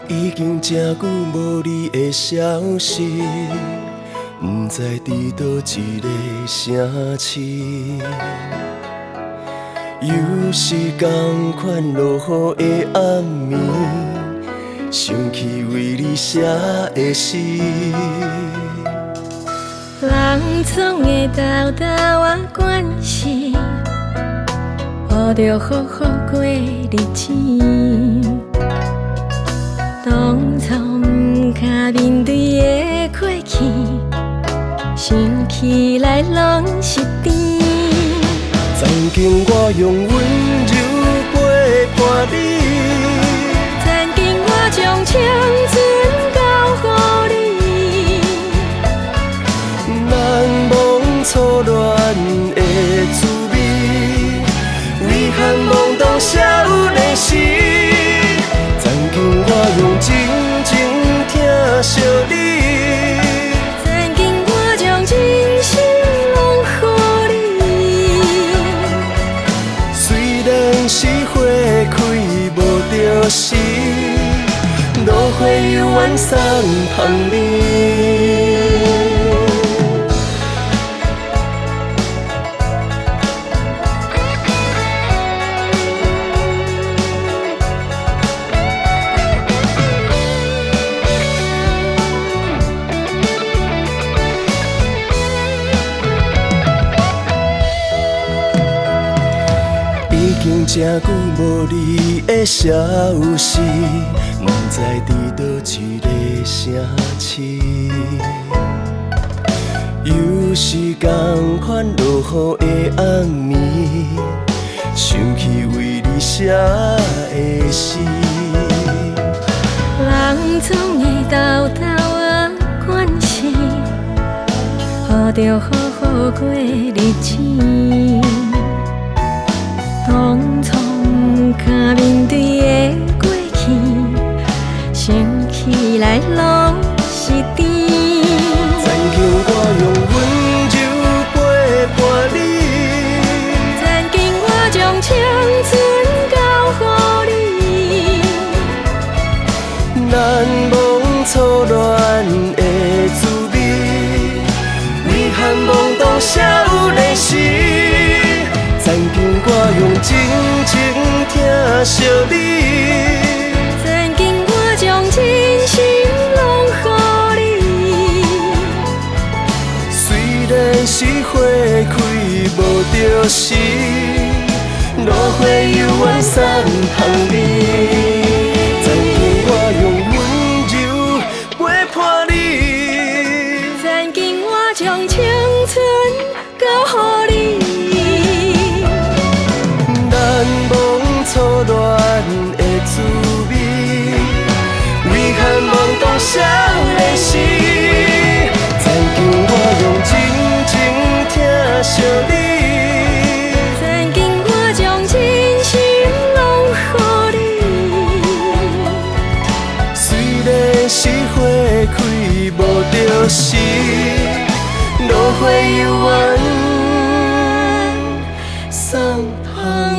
已經真久無你的消息，不知佇倒一個城市。又是同款落雨的暗暝，想起為你寫的詩。人總會兜兜仔關係，學着好好過日子。當初不敢面對的過去，想起來攏是甜。曾經我用溫柔陪伴你，曾經我將青春交予你，難忘初戀的滋味，遺憾懵懂少年時。曾經我用真情疼惜你，曾經我將真心攏予你。雖然是花開無着時，落花猶原送香味。已經真久無你的消息，不知佇倒一個城市。又是同款落雨的暗暝，想起為你寫的詩。人總會兜兜仔關係，學着好好過日子。當初不敢面對的過去，想起來攏是甜。曾經我用溫柔陪伴你，曾經我將青春交予你，難忘初戀的滋味，遺憾懵懂少年時。曾經我用真情疼惜你，曾經我將真心攏予你。雖然是花開無着時，落花猶原送香味。曾經我用溫柔陪伴你，曾經我將青春交予你。難忘初戀的滋味，遺憾懵懂少年時。曾經我用真情疼惜你，曾經我將真心攏予你。雖然是花開無着時，落花猶原送香。